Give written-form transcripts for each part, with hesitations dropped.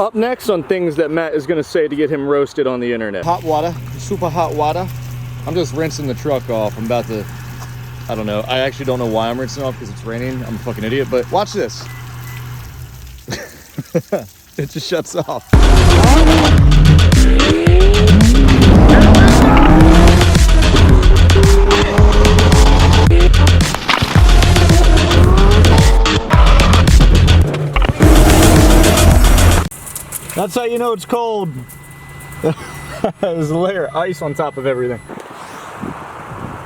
Up next on things that Matt is gonna say to get him roasted on the internet. Hot water, super hot water. I'm just rinsing the truck off. I'm about to, I don't know. I actually don't know why I'm rinsing off because it's raining. I'm a fucking idiot, but watch this. It just shuts off. That's how you know it's cold. There's a layer of ice on top of everything.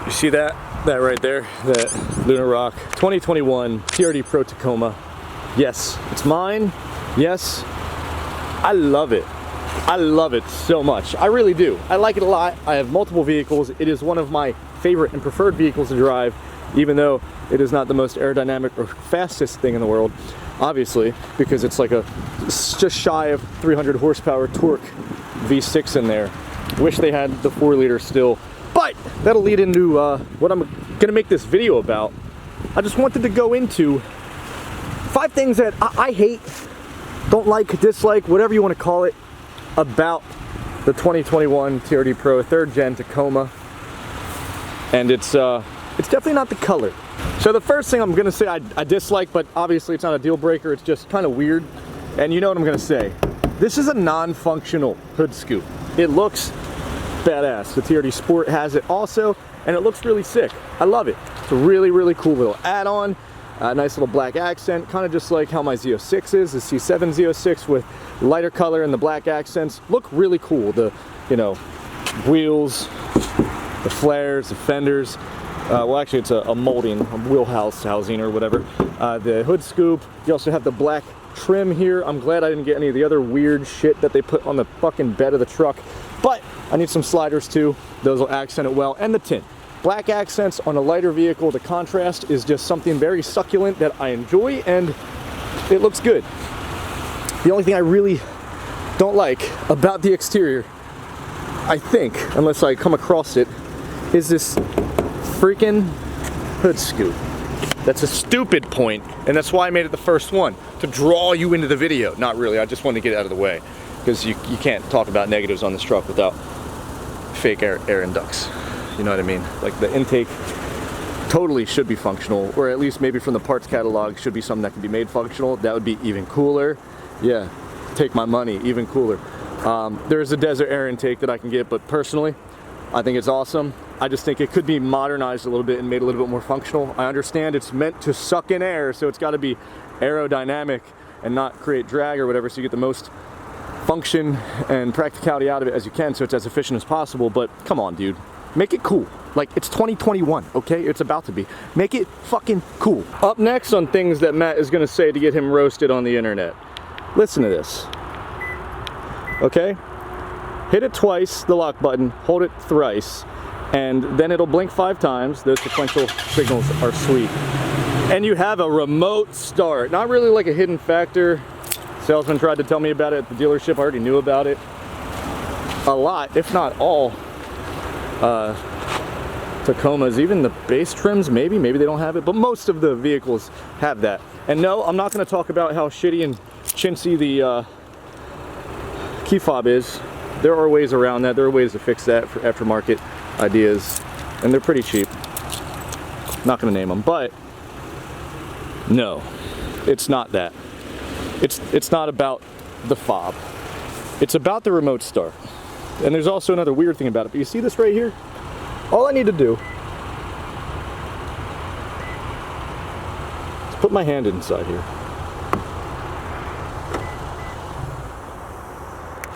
You see that? That right there? That Lunar Rock 2021 TRD PRO Tacoma. Yes, it's mine. Yes, I love it. I love it so much. I really do. I like it a lot. I have multiple vehicles. It is one of my favorite and preferred vehicles to drive, even though it is not the most aerodynamic or fastest thing in the world. Obviously, because it's like it's just shy of 300 horsepower torque V6 in there. Wish they had the 4-liter still, but that'll lead into what I'm gonna make this video about. I just wanted to go into 5 things that I hate, don't like, dislike, whatever you want to call it, about the 2021 TRD PRO 3rd Gen Tacoma, and it's definitely not the color. So the first thing I'm gonna say I dislike, but obviously it's not a deal breaker, it's just kind of weird. And you know what I'm gonna say. This is a non-functional hood scoop. It looks badass. The TRD Sport has it also, and it looks really sick. I love it. It's a really, really cool little add-on. Nice little black accent, kind of just like how my Z06 is, the C7 Z06 with lighter color and the black accents. Look really cool. The, you know, wheels, the flares, the fenders. Well, actually, it's a molding, a wheelhouse housing or whatever. The hood scoop. You also have the black trim here. I'm glad I didn't get any of the other weird shit that they put on the fucking bed of the truck. But I need some sliders too. Those will accent it well. And the tint. Black accents on a lighter vehicle. The contrast is just something very succulent that I enjoy, and it looks good. The only thing I really don't like about the exterior, I think, unless I come across it, is this freaking hood scoop. That's a stupid point, and that's why I made it the first one, to draw you into the video. Not really, I just wanted to get it out of the way, because you can't talk about negatives on this truck without fake air inducts. You know what I mean? Like, the intake totally should be functional, or at least maybe from the parts catalog should be something that can be made functional. That would be even cooler. Yeah, take my money, even cooler. There's a desert air intake that I can get, but personally, I think it's awesome. I just think it could be modernized a little bit and made a little bit more functional. I understand it's meant to suck in air, so it's got to be aerodynamic and not create drag or whatever, so you get the most function and practicality out of it as you can, so it's as efficient as possible. But come on, dude. Make it cool. Like, it's 2021, okay? It's about to be. Make it fucking cool. Up next on things that Matt is gonna say to get him roasted on the internet. Listen to this. Okay? Hit it twice, the lock button, hold it thrice, and then it'll blink 5 times. Those sequential signals are sweet. And you have a remote start. Not really like a hidden factor. Salesman tried to tell me about it at the dealership. I already knew about it. A lot, if not all, Tacomas, even the base trims, maybe they don't have it, but most of the vehicles have that. And no, I'm not going to talk about how shitty and chintzy the key fob is. There are ways around that. There are ways to fix that for aftermarket ideas, and they're pretty cheap. Not going to name them, but no, it's not that. It's not about the fob. It's about the remote start. And there's also another weird thing about it. But you see this right here? All I need to do is put my hand inside here.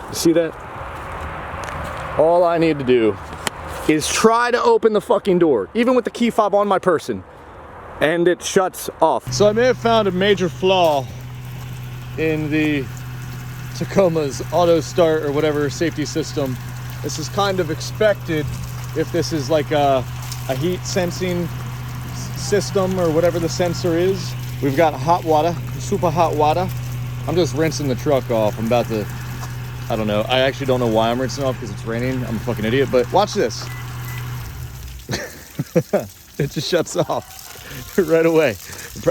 You see that? All I need to do is try to open the fucking door, even with the key fob on my person, and it shuts off. So I may have found a major flaw in the Tacoma's auto start or whatever safety system. This is kind of expected if this is like a heat sensing system or whatever the sensor is. We've got hot water, super hot water. I'm just rinsing the truck off. I'm about to, I don't know. I actually don't know why I'm rinsing off because it's raining. I'm a fucking idiot, but watch this. It just shuts off right away.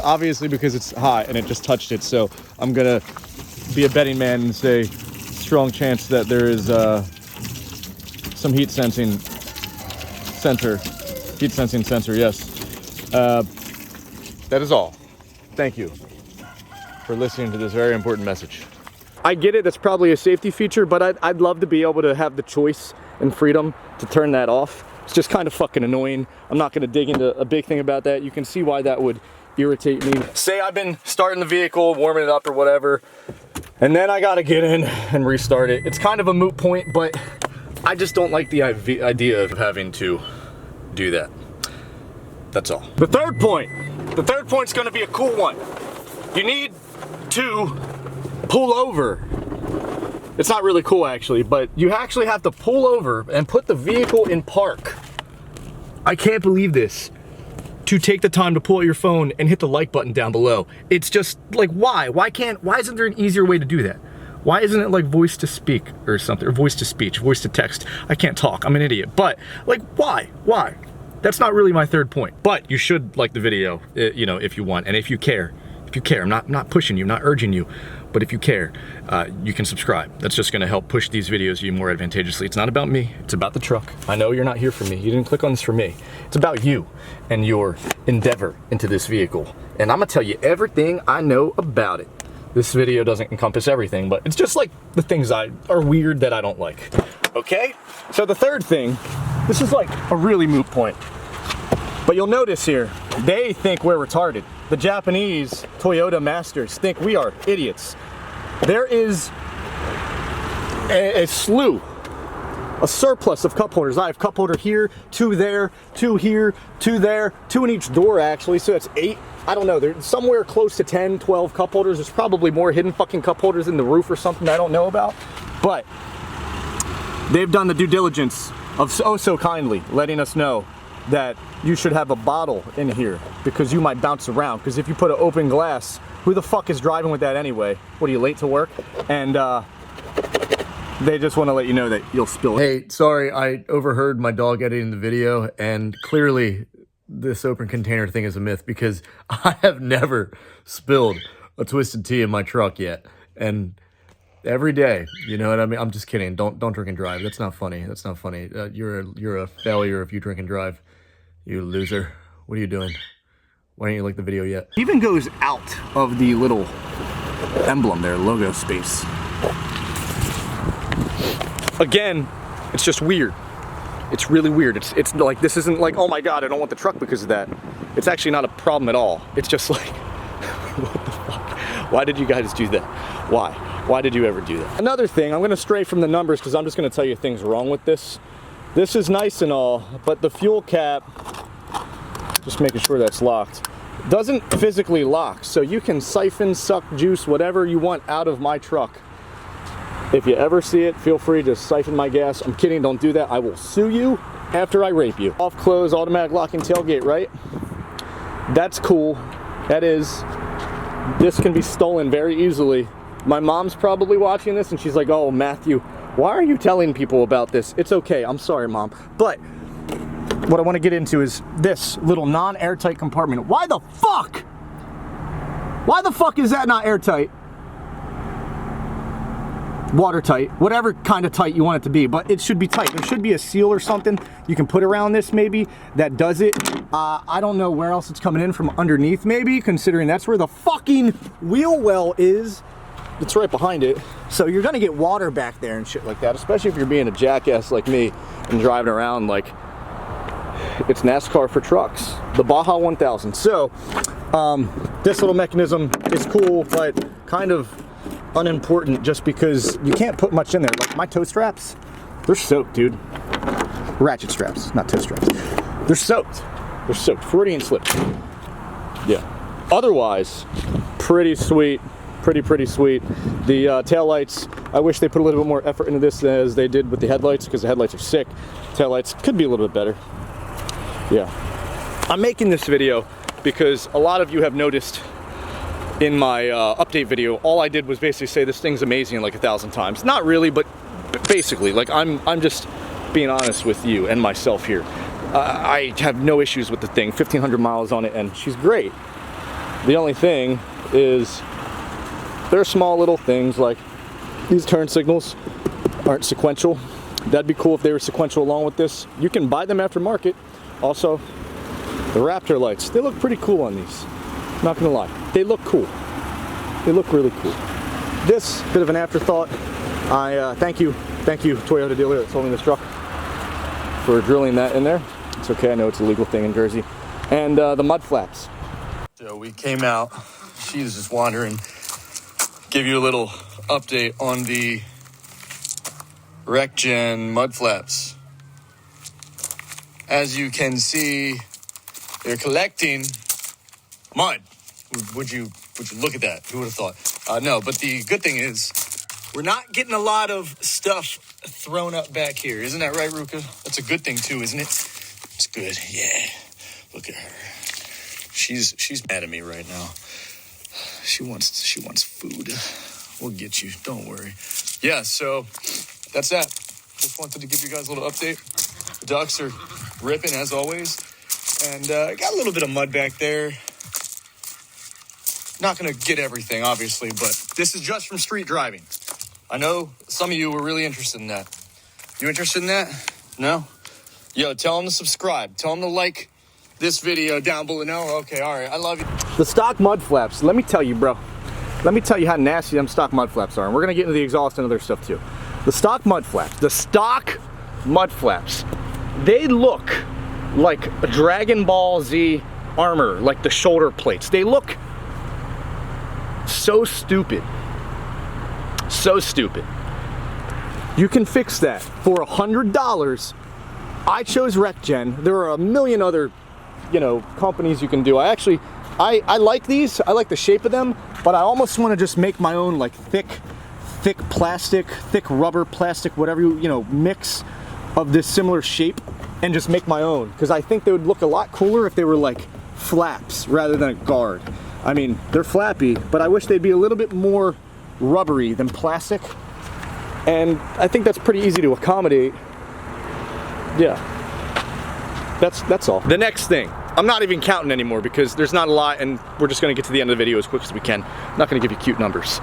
Obviously because it's hot and it just touched it. So I'm gonna be a betting man and say strong chance that there is some heat sensing sensor. Yes. That is all. Thank you for listening to this very important message. I get it, that's probably a safety feature, but I'd love to be able to have the choice and freedom to turn that off. It's just kind of fucking annoying. I'm not gonna dig into a big thing about that. You can see why that would irritate me. Say I've been starting the vehicle, warming it up or whatever, and then I gotta get in and restart it. It's kind of a moot point, but I just don't like the idea of having to do that. That's all. The third point's gonna be a cool one. You need to pull over. It's not really cool actually, but you actually have to pull over and put the vehicle in park. I can't believe this. To take the time to pull out your phone and hit the like button down below. It's just like, why? Why isn't there an easier way to do that? Why isn't it like voice to speak or something, or voice to speech, voice to text? I can't talk, I'm an idiot. But like, why? That's not really my third point. But you should like the video, you know, if you want, and if you care. I'm not pushing you, I'm not urging you, but if you care, you can subscribe. That's just gonna help push these videos to you more advantageously. It's not about me, it's about the truck. I know you're not here for me, you didn't click on this for me. It's about you and your endeavor into this vehicle. And I'm gonna tell you everything I know about it. This video doesn't encompass everything, but it's just like the things are weird that I don't like. Okay? So the third thing, this is like a really moot point. But you'll notice here, they think we're retarded. The Japanese Toyota masters think we are idiots. There is a slew, a surplus of cup holders. I have cup holder here, 2 there, 2 here, 2 there, 2 in each door actually, so that's 8. I don't know, there's somewhere close to 10, 12 cup holders. There's probably more hidden fucking cup holders in the roof or something I don't know about. But they've done the due diligence of oh so kindly letting us know that you should have a bottle in here because you might bounce around. Because if you put an open glass, who the fuck is driving with that anyway? What, are you late to work? And they just want to let you know that you'll spill it. Hey, sorry, I overheard my dog editing the video, and clearly this open container thing is a myth because I have never spilled a Twisted Tea in my truck yet. And every day, you know what I mean? I'm just kidding. Don't drink and drive. That's not funny. That's not funny. You're a failure if you drink and drive. You loser. What are you doing? Why don't you like the video yet? Even goes out of the little emblem there, logo space. Again, it's just weird. It's really weird. It's like, this isn't like, oh my God, I don't want the truck because of that. It's actually not a problem at all. It's just like, what the fuck? Why did you guys do that? Why? Why did you ever do that? Another thing, I'm gonna stray from the numbers because I'm just gonna tell you things wrong with this. This is nice and all, but the fuel cap, just making sure that's locked, doesn't physically lock. So you can siphon, suck, juice, whatever you want out of my truck. If you ever see it, feel free to siphon my gas. I'm kidding, don't do that. I will sue you after I rape you. Off close, automatic locking tailgate, right? That's cool. That is, this can be stolen very easily. My mom's probably watching this and she's like, oh, Matthew, why are you telling people about this? It's okay, I'm sorry, Mom. But what I want to get into is this little non-airtight compartment. Why the fuck? Why the fuck is that not airtight? Watertight, whatever kind of tight you want it to be, but it should be tight. There should be a seal or something you can put around this maybe that does it. I don't know where else it's coming in from underneath maybe, considering that's where the fucking wheel well is. It's right behind it. So you're gonna get water back there and shit like that, especially if you're being a jackass like me and driving around like it's NASCAR for trucks, the Baja 1000. So this little mechanism is cool, but kind of unimportant just because you can't put much in there. Like my toe straps, they're soaked, dude. Ratchet straps, not toe straps. They're soaked. They're soaked, Freudian slip. Yeah. Otherwise, pretty sweet. Pretty sweet. The tail lights, I wish they put a little bit more effort into this as they did with the headlights, because the headlights are sick. Tail lights could be a little bit better. Yeah. I'm making this video because a lot of you have noticed in my update video, all I did was basically say this thing's amazing like 1,000 times. Not really, but basically, like I'm just being honest with you and myself here. I have no issues with the thing. 1,500 miles on it, and she's great. The only thing is there are small little things like these turn signals aren't sequential. That'd be cool if they were sequential along with this. You can buy them aftermarket. Also, the Raptor lights, they look pretty cool on these. Not gonna lie, they look cool. They look really cool. This, bit of an afterthought. I thank you Toyota dealer that sold me this truck for drilling that in there. It's okay, I know it's a legal thing in Jersey. And the mud flaps. So we came out, she was just wandering. Give you a little update on the RecGen mud flaps. As you can see, they're collecting mud. Would you look at that? Who would have thought? No, but the good thing is we're not getting a lot of stuff thrown up back here. Isn't that right, Ruka? That's a good thing too, isn't it? It's good. Yeah. Look at her. She's mad at me right now. She wants food. We'll get you. Don't worry. Yeah, so that's that. Just wanted to give you guys a little update. The ducks are ripping as always. And got a little bit of mud back there. Not going to get everything, obviously, but this is just from street driving. I know some of you were really interested in that. You interested in that? No? Yo, tell them to subscribe. Tell them to like this video down below. No? Okay, all right. I love you. The stock mud flaps, let me tell you, bro. Let me tell you how nasty them stock mud flaps are. And we're going to get into the exhaust and other stuff, too. The stock mud flaps, they look like a Dragon Ball Z armor, like the shoulder plates. They look so stupid. So stupid. You can fix that for $100. I chose RecGen. There are a million other, companies you can do. I like these. I like the shape of them, but I almost want to just make my own like thick plastic, thick rubber, plastic, whatever mix of this similar shape, and just make my own, because I think they would look a lot cooler if they were like flaps rather than a guard. I mean, they're flappy, but I wish they'd be a little bit more rubbery than plastic, and I think that's pretty easy to accommodate. Yeah, that's all. The next thing, I'm not even counting anymore because there's not a lot, and we're just gonna get to the end of the video as quick as we can. I'm not gonna give you cute numbers.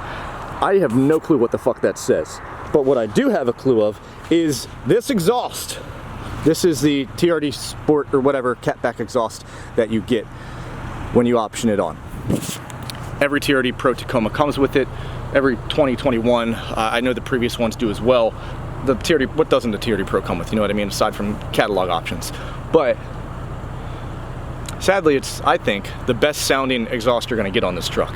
I have no clue what the fuck that says, but what I do have a clue of is this exhaust. This is the TRD Sport or whatever catback exhaust that you get when you option it on. Every TRD Pro Tacoma comes with it. Every 2021, I know the previous ones do as well. The TRD, what doesn't the TRD Pro come with? You know what I mean? Aside from catalog options, but sadly, it's, I think, the best sounding exhaust you're gonna get on this truck.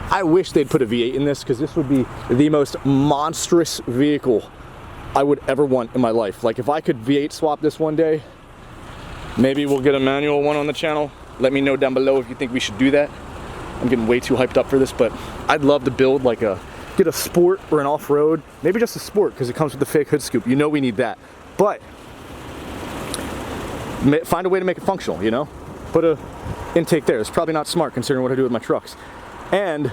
I wish they'd put a V8 in this, because this would be the most monstrous vehicle I would ever want in my life. Like, if I could V8 swap this one day, maybe we'll get a manual one on the channel. Let me know down below if you think we should do that. I'm getting way too hyped up for this, but I'd love to build like get a sport or an off-road, maybe just a sport, because it comes with the fake hood scoop. You know we need that. But find a way to make it functional, Put a intake there. It's probably not smart considering what I do with my trucks. And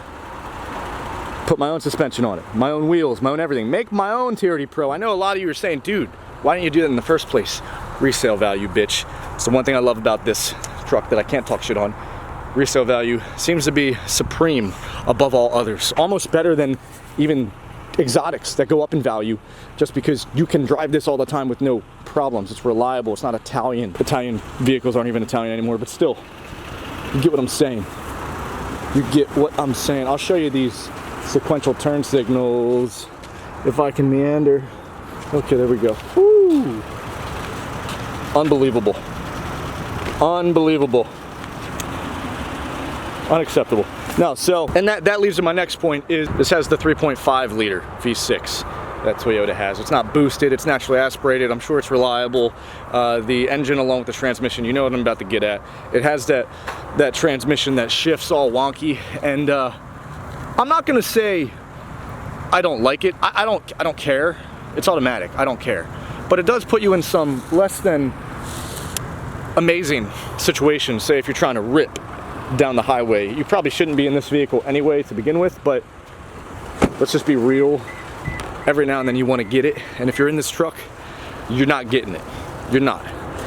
put my own suspension on it, my own wheels, my own everything. Make my own TRD Pro. I know a lot of you are saying, dude, why didn't you do that in the first place? Resale value, bitch. It's the one thing I love about this truck that I can't talk shit on. Resale value seems to be supreme above all others. Almost better than even exotics that go up in value, just because you can drive this all the time with no problems. It's reliable. It's not Italian. Italian vehicles aren't even Italian anymore, but still, you get what I'm saying. You get what I'm saying. I'll show you these sequential turn signals if I can meander. Okay, there we go. Woo! Unbelievable. Unbelievable. Unacceptable. No, so, and that leads to my next point, is this has the 3.5 liter V6 that Toyota has. It's not boosted, it's naturally aspirated. I'm sure it's reliable. The engine along with the transmission, you know what I'm about to get at. It has that transmission that shifts all wonky, and I'm not gonna say I don't like it. I don't care. It's automatic, I don't care. But it does put you in some less than amazing situations. Say if you're trying to rip down the highway. You probably shouldn't be in this vehicle anyway to begin with, but let's just be real. Every now and then you want to get it, and if you're in this truck, you're not getting it. You're not.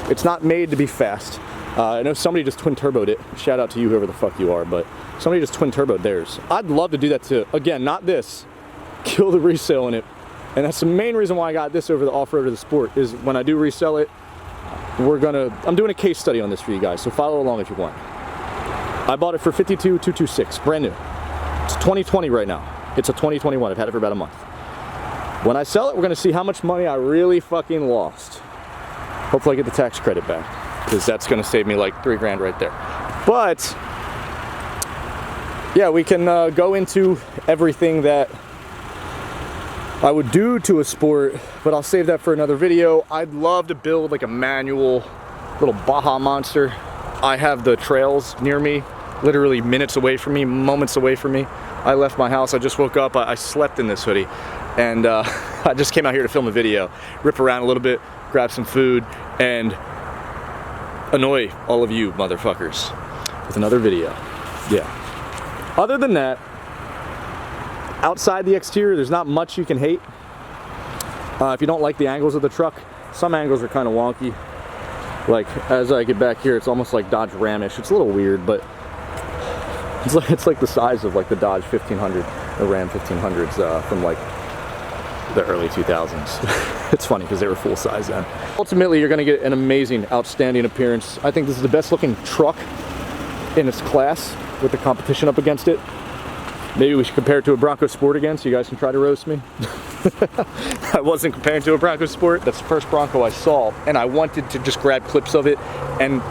It's not made to be fast. I know somebody just twin turboed it. Shout out to you, whoever the fuck you are, but somebody just twin turboed theirs. I'd love to do that too. Again, not this. Kill the resale in it. And that's the main reason why I got this over the off-road or the sport, is when I do resell it, I'm doing a case study on this for you guys, so follow along if you want. I bought it for $52,226, brand new. It's 2020 right now. It's a 2021, I've had it for about a month. When I sell it, we're gonna see how much money I really fucking lost. Hopefully I get the tax credit back, because that's gonna save me like $3 grand right there. But, yeah, we can go into everything that I would do to a sport, but I'll save that for another video. I'd love to build like a manual little Baja monster. I have the trails near me, literally minutes away from me, moments away from me. I left my house, I just woke up, I slept in this hoodie, and I just came out here to film a video, rip around a little bit, grab some food, and annoy all of you motherfuckers with another video. Yeah. Other than that, outside the exterior, there's not much you can hate. If you don't like the angles of the truck, some angles are kind of wonky. Like, as I get back here, it's almost like Dodge Ram-ish. It's a little weird, but it's like the size of like the Dodge 1500, the Ram 1500s from like the early 2000s. It's funny because they were full size then. Ultimately, you're gonna get an amazing, outstanding appearance. I think this is the best looking truck in its class with the competition up against it. Maybe we should compare it to a Bronco Sport again, so you guys can try to roast me. I wasn't comparing to a Bronco Sport. That's the first Bronco I saw, and I wanted to just grab clips of it and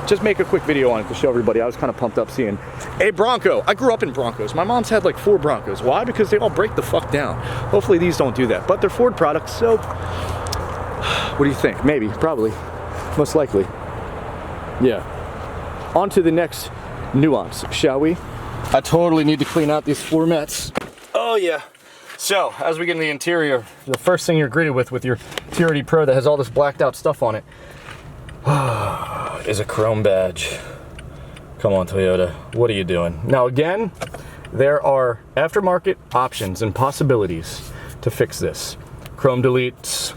just make a quick video on it to show everybody. I was kind of pumped up seeing a Bronco. I grew up in Broncos. My mom's had like 4 Broncos. Why? Because they all break the fuck down. Hopefully these don't do that, but they're Ford products, so what do you think? Maybe, probably, most likely. Yeah. On to the next nuance, shall we? I totally need to clean out these floor mats. Oh yeah. So, as we get in the interior, the first thing you're greeted with your TRD Pro that has all this blacked out stuff on it is a chrome badge. Come on, Toyota, what are you doing? Now again, there are aftermarket options and possibilities to fix this. Chrome deletes,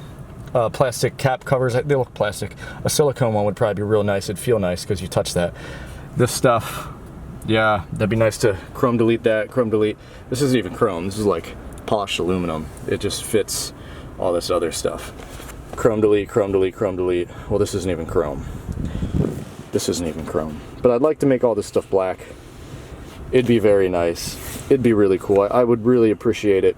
plastic cap covers, they look plastic. A silicone one would probably be real nice, it'd feel nice because you touch that. This stuff, yeah, that'd be nice to chrome delete that, chrome delete. This isn't even chrome, this is like polished aluminum. It just fits all this other stuff. Chrome delete, chrome delete, chrome delete. Well, this isn't even chrome. This isn't even chrome. But I'd like to make all this stuff black. It'd be very nice. It'd be really cool. I would really appreciate it.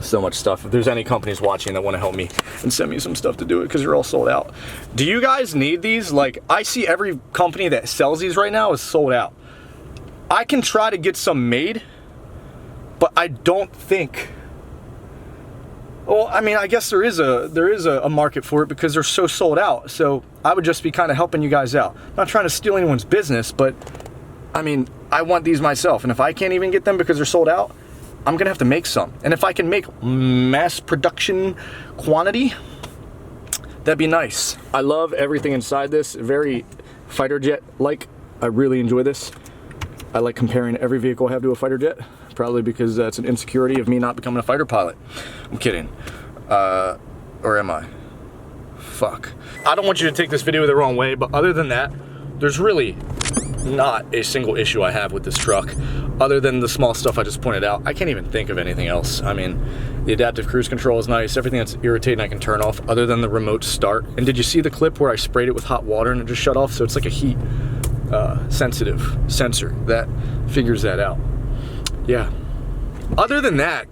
So much stuff. If there's any companies watching that want to help me and send me some stuff to do it, because you're all sold out. Do you guys need these? Like, I see every company that sells these right now is sold out. I can try to get some made, but I don't think, well, I mean, I guess there is a market for it because they're so sold out. So I would just be kind of helping you guys out. I'm not trying to steal anyone's business, but I mean, I want these myself, and if I can't even get them because they're sold out, I'm gonna have to make some. And if I can make mass production quantity, that'd be nice. I love everything inside this, very fighter jet like. I really enjoy this. I like comparing every vehicle I have to a fighter jet, probably because that's an insecurity of me not becoming a fighter pilot. I'm kidding. Or am I? Fuck. I don't want you to take this video the wrong way, but other than that, there's really not a single issue I have with this truck, other than the small stuff I just pointed out. I can't even think of anything else. I mean, the adaptive cruise control is nice. Everything that's irritating I can turn off, other than the remote start. And did you see the clip where I sprayed it with hot water and it just shut off? So it's like a heat sensitive sensor that figures that out. Yeah. Other than that,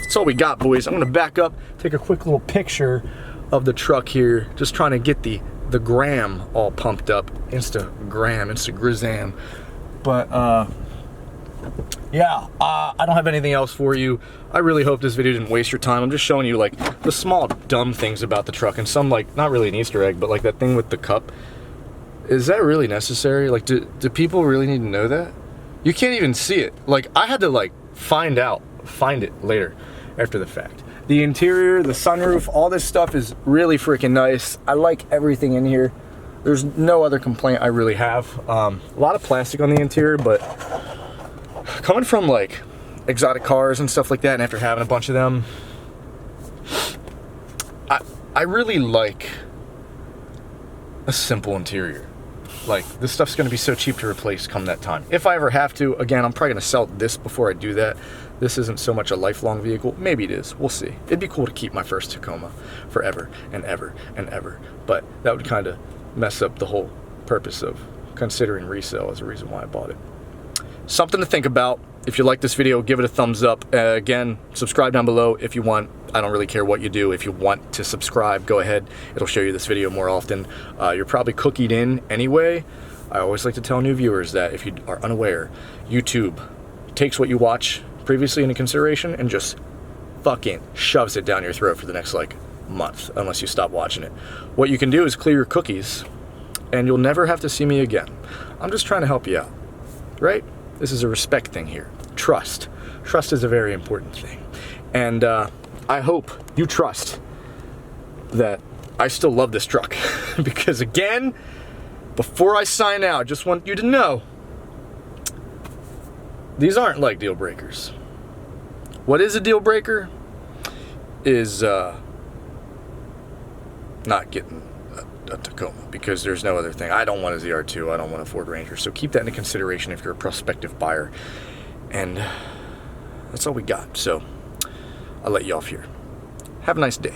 that's all we got, boys. I'm gonna back up, take a quick little picture of the truck here, just trying to get the gram all pumped up. Instagram. But yeah, I don't have anything else for you. I really hope this video didn't waste your time. I'm just showing you like the small dumb things about the truck, and some like, not really an Easter egg, but like that thing with the cup. Is that really necessary? Like, do people really need to know that? You can't even see it. Like, I had to like find it later after the fact. The interior, the sunroof, all this stuff is really freaking nice. I like everything in here. There's no other complaint I really have. A lot of plastic on the interior, but coming from like exotic cars and stuff like that, and after having a bunch of them, I really like a simple interior. Like, this stuff's gonna be so cheap to replace come that time. If I ever have to, again, I'm probably gonna sell this before I do that. This isn't so much a lifelong vehicle. Maybe it is, we'll see. It'd be cool to keep my first Tacoma forever and ever and ever, but that would kind of mess up the whole purpose of considering resale as a reason why I bought it. Something to think about. If you like this video, give it a thumbs up. Again, subscribe down below if you want. I don't really care what you do. If you want to subscribe, go ahead. It'll show you this video more often. You're probably cookied in anyway. I always like to tell new viewers that if you are unaware, YouTube takes what you watch previously into consideration and just fucking shoves it down your throat for the next like month, unless you stop watching it. What you can do is clear your cookies and you'll never have to see me again. I'm just trying to help you out, right? This is a respect thing here. Trust. Trust is a very important thing. And I hope you trust that I still love this truck. Because again, before I sign out, I just want you to know, these aren't like deal breakers. What is a deal breaker is not getting a Tacoma, because there's no other thing. I don't want a ZR2, I don't want a Ford Ranger, so keep that into consideration if you're a prospective buyer. And that's all we got, so I'll let you off here. Have a nice day.